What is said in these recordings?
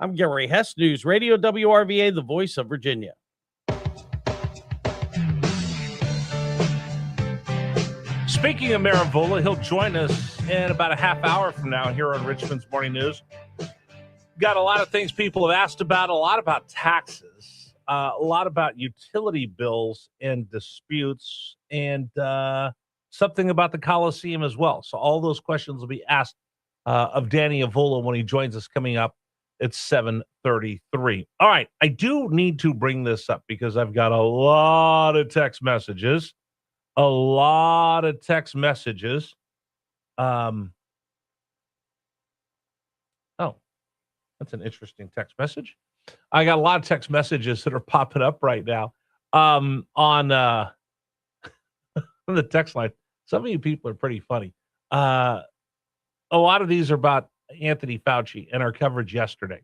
I'm Gary Hess, News Radio WRVA, the voice of Virginia. Speaking of Marivola, he'll join us in about a half hour from now here on Richmond's Morning News. Got a lot of things people have asked about, a lot about taxes, a lot about utility bills and disputes, and something about the Coliseum as well. So all those questions will be asked of Danny Avola when he joins us coming up at 7:33. All right, I do need to bring this up because I've got a lot of text messages. Oh, that's an interesting text message. I got a lot of text messages that are popping up right now on the text line. Some of you people are pretty funny. A lot of these are about Anthony Fauci and our coverage yesterday.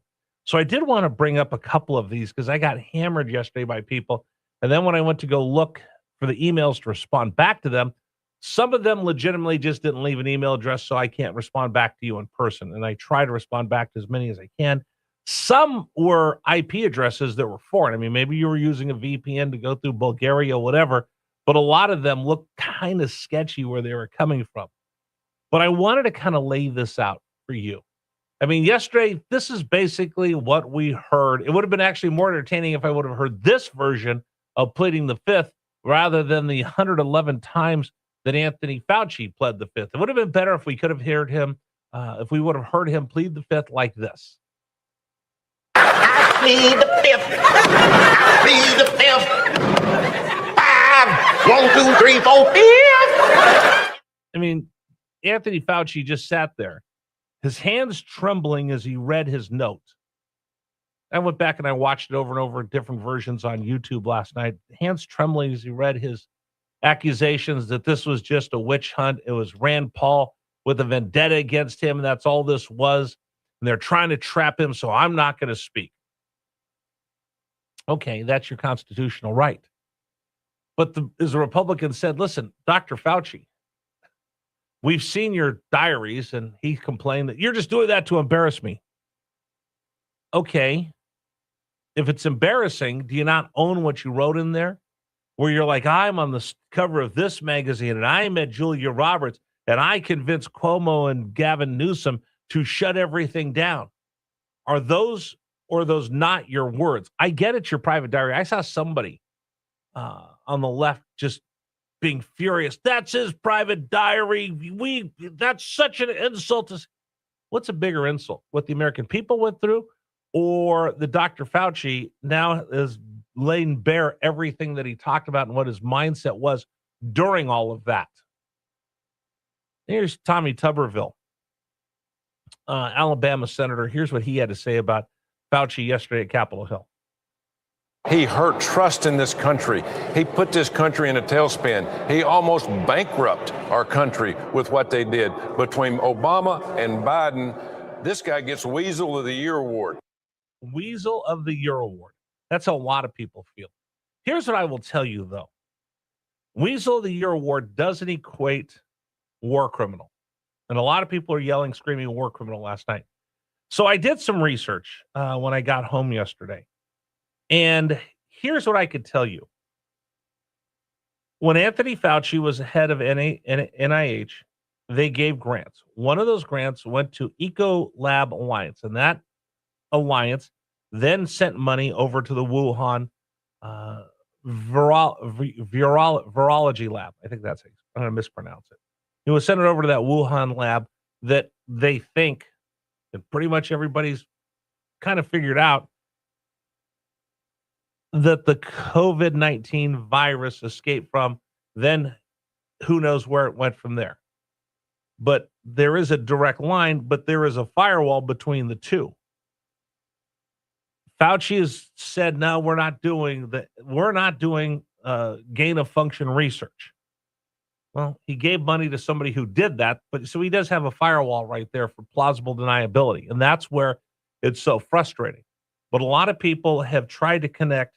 So I did want to bring up a couple of these because I got hammered yesterday by people. And then when I went to go look for the emails to respond back to them, some of them legitimately just didn't leave an email address, so I can't respond back to you in person. And I try to respond back to as many as I can. Some were IP addresses that were foreign. I mean, maybe you were using a VPN to go through Bulgaria or whatever, but a lot of them looked kind of sketchy where they were coming from. But I wanted to kind of lay this out for you. I mean, yesterday, this is basically what we heard. It would have been actually more entertaining if I would have heard this version of pleading the fifth rather than the 111 times that Anthony Fauci pled the fifth. It would have been better if we could have heard him, if we would have heard him plead the fifth like this. I plead the fifth. I plead the fifth. 5, 1, 2, 3, 4, 5. I mean, Anthony Fauci just sat there, his hands trembling as he read his note. I went back and I watched it over and over, different versions on YouTube last night. Hands trembling as he read his accusations that this was just a witch hunt. It was Rand Paul with a vendetta against him. And that's all this was. And they're trying to trap him. So I'm not going to speak. Okay, that's your constitutional right. But as the Republicans said, listen, Dr. Fauci, we've seen your diaries, and he complained that you're just doing that to embarrass me. Okay. If it's embarrassing, do you not own what you wrote in there? Where you're like, I'm on the cover of this magazine, and I met Julia Roberts, and I convinced Cuomo and Gavin Newsom to shut everything down. Are those or are those not your words? I get it's your private diary. I saw somebody on the left just being furious. That's his private diary. That's such an insult. What's a bigger insult? What the American people went through, or the Dr. Fauci now is laying bare everything that he talked about and what his mindset was during all of that? Here's Tommy Tuberville, Alabama senator. Here's what he had to say about Fauci yesterday at Capitol Hill. He hurt trust in this country. He put this country in a tailspin. He almost bankrupted our country with what they did. Between Obama and Biden, this guy gets Weasel of the Year award. Weasel of the Year award. That's how a lot of people feel. Here's what I will tell you, though. Weasel of the Year award doesn't equate war criminal. And a lot of people are yelling, screaming war criminal last night. So I did some research when I got home yesterday. And here's what I could tell you. When Anthony Fauci was head of NIH, they gave grants. One of those grants went to Ecolab Alliance, and that alliance then sent money over to the Wuhan virology lab. I think that's it. I'm going to mispronounce it. It was sent over to that Wuhan lab that they think, and pretty much everybody's kind of figured out, that the COVID-19 virus escaped from. Then who knows where it went from there. But there is a direct line, but there is a firewall between the two. Fauci has said, no, we're not doing gain of function research. Well, he gave money to somebody who did that, but so he does have a firewall right there for plausible deniability. And that's where it's so frustrating. But a lot of people have tried to connect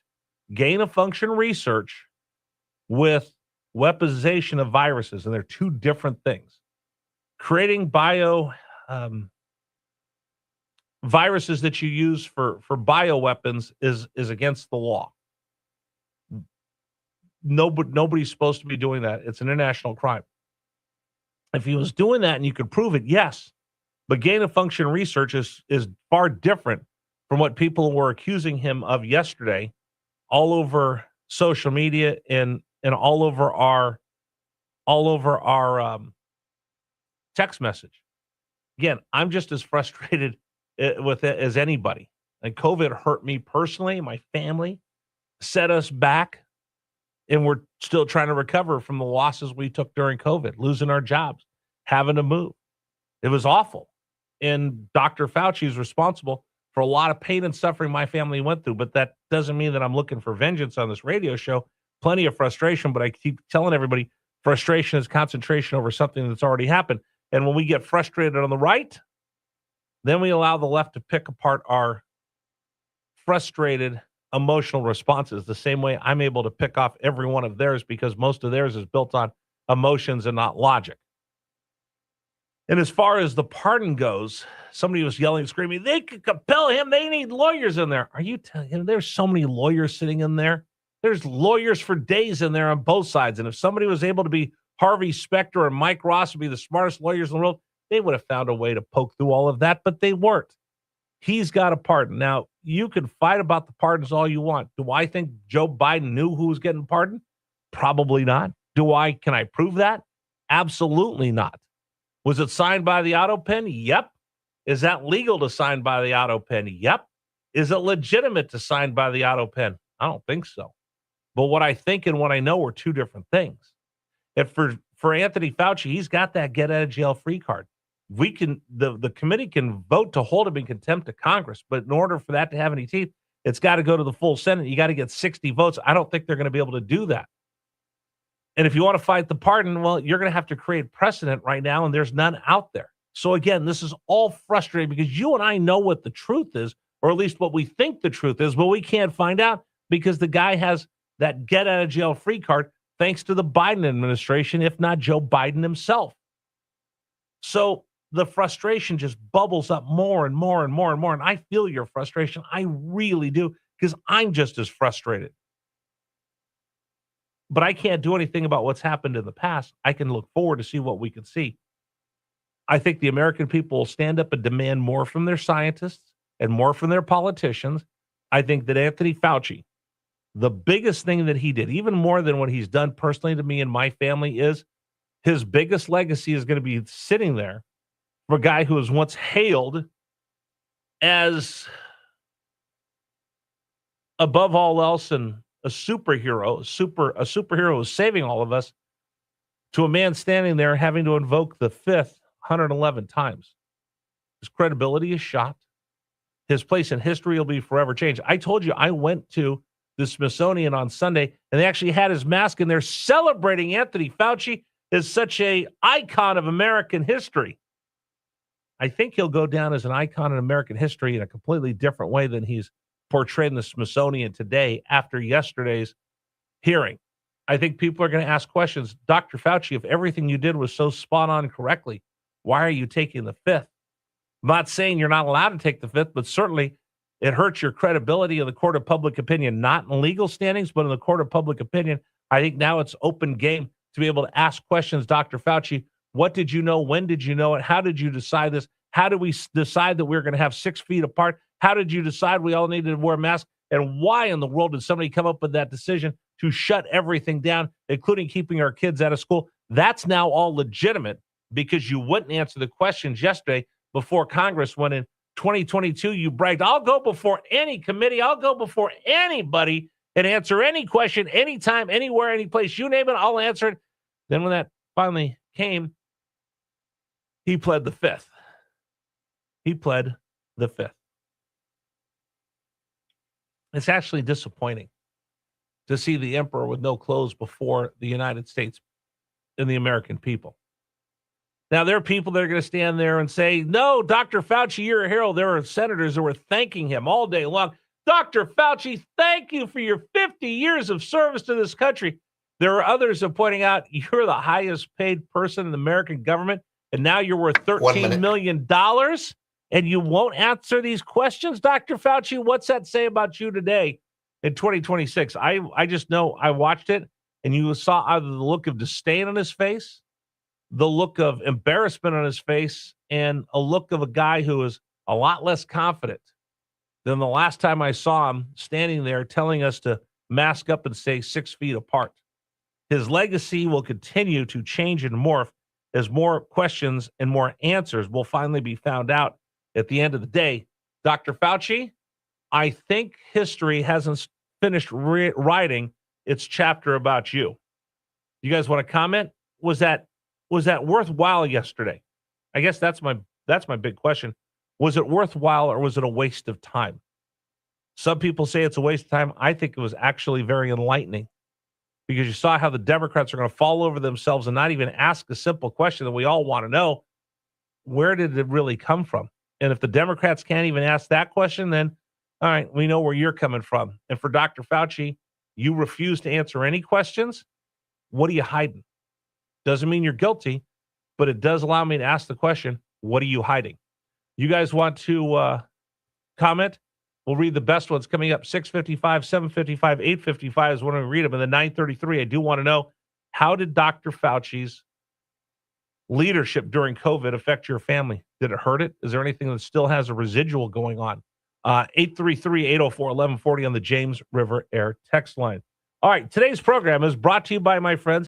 gain of function research with weaponization of viruses, and they're two different things. Creating viruses that you use for bioweapons is against the law. Nobody's supposed to be doing that. It's an international crime. If he was doing that and you could prove it, yes. But gain-of-function research is far different from what people were accusing him of yesterday, all over social media and all over our text message. Again, I'm just as frustrated with it as anybody. And COVID hurt me personally, my family, set us back, and we're still trying to recover from the losses we took during COVID, losing our jobs, having to move. It was awful. And Dr. Fauci is responsible for a lot of pain and suffering my family went through, but that doesn't mean that I'm looking for vengeance on this radio show. Plenty of frustration, but I keep telling everybody frustration is concentration over something that's already happened. And when we get frustrated on the right, then we allow the left to pick apart our frustrated emotional responses the same way I'm able to pick off every one of theirs, because most of theirs is built on emotions and not logic. And as far as the pardon goes, somebody was yelling and screaming, they could compel him. They need lawyers in there. Are you telling him there's so many lawyers sitting in there? There's lawyers for days in there on both sides. And if somebody was able to be Harvey Specter or Mike Ross would be the smartest lawyers in the world, they would have found a way to poke through all of that, but they weren't. He's got a pardon. Now, you can fight about the pardons all you want. Do I think Joe Biden knew who was getting pardoned? Probably not. Can I prove that? Absolutely not. Was it signed by the auto pen? Yep. Is that legal to sign by the auto pen? Yep. Is it legitimate to sign by the auto pen? I don't think so. But what I think and what I know are two different things. If for Anthony Fauci, he's got that get out of jail free card. We can the committee can vote to hold him in contempt of Congress, but in order for that to have any teeth, it's got to go to the full Senate. You got to get 60 votes. I don't think they're going to be able to do that. And if you want to fight the pardon, well, you're going to have to create precedent right now, and there's none out there. So again, this is all frustrating because you and I know what the truth is, or at least what we think the truth is, but we can't find out because the guy has that get out of jail free card thanks to the Biden administration, if not Joe Biden himself. So the frustration just bubbles up more and more and more and more. And I feel your frustration. I really do, because I'm just as frustrated. But I can't do anything about what's happened in the past. I can look forward to see what we can see. I think the American people will stand up and demand more from their scientists and more from their politicians. I think that Anthony Fauci, the biggest thing that he did, even more than what he's done personally to me and my family, is his biggest legacy is going to be sitting there for a guy who was once hailed as above all else and a superhero, a superhero who's saving all of us, to a man standing there having to invoke the fifth 111 times. His credibility is shot. His place in history will be forever changed. I told you I went to the Smithsonian on Sunday, and they actually had his mask in there celebrating Anthony Fauci as such an icon of American history. I think he'll go down as an icon in American history in a completely different way than he's portrayed in the Smithsonian today after yesterday's hearing. I think people are going to ask questions. Dr. Fauci, if everything you did was so spot on correctly, why are you taking the fifth? I'm not saying you're not allowed to take the fifth, but certainly it hurts your credibility in the court of public opinion, not in legal standings, but in the court of public opinion. I think now it's open game to be able to ask questions. Dr. Fauci, what did you know? When did you know it? How did you decide this? How did we decide that we were going to have 6 feet apart? How did you decide we all needed to wear masks? And why in the world did somebody come up with that decision to shut everything down, including keeping our kids out of school? That's now all legitimate because you wouldn't answer the questions yesterday before Congress, when in 2022 you bragged, I'll go before any committee, I'll go before anybody and answer any question, anytime, anywhere, any place, you name it, I'll answer it. Then when that finally came, he pled the fifth. He pled the fifth. It's actually disappointing to see the emperor with no clothes before the United States and the American people. Now, there are people that are going to stand there and say, no, Dr. Fauci, you're a hero. There are senators that were thanking him all day long. Dr. Fauci, thank you for your 50 years of service to this country. There are others that are pointing out you're the highest paid person in the American government, and now you're worth $13 million. and you won't answer these questions, Dr. Fauci? What's that say about you today in 2026? I just know I watched it, and you saw either the look of disdain on his face, the look of embarrassment on his face, and a look of a guy who is a lot less confident than the last time I saw him standing there telling us to mask up and stay 6 feet apart. His legacy will continue to change and morph as more questions and more answers will finally be found out at the end of the day. Dr. Fauci, I think history hasn't finished writing its chapter about you. You guys want to comment? Was that worthwhile yesterday? I guess that's my big question. Was it worthwhile, or was it a waste of time? Some people say it's a waste of time. I think it was actually very enlightening, because you saw how the Democrats are going to fall over themselves and not even ask a simple question that we all want to know. Where did it really come from? And if the Democrats can't even ask that question, then all right, we know where you're coming from. And for Dr. Fauci, you refuse to answer any questions. What are you hiding? Doesn't mean you're guilty, but it does allow me to ask the question, what are you hiding? You guys want to comment? We'll read the best ones coming up. 6:55, 7:55, 8:55 is when we read them. And then 9:33, I do want to know, how did Dr. Fauci's leadership during COVID affect your family? Did it hurt it? Is there anything that still has a residual going on? 833-804-1140 on the James River Air text line. All right, today's program is brought to you by my friends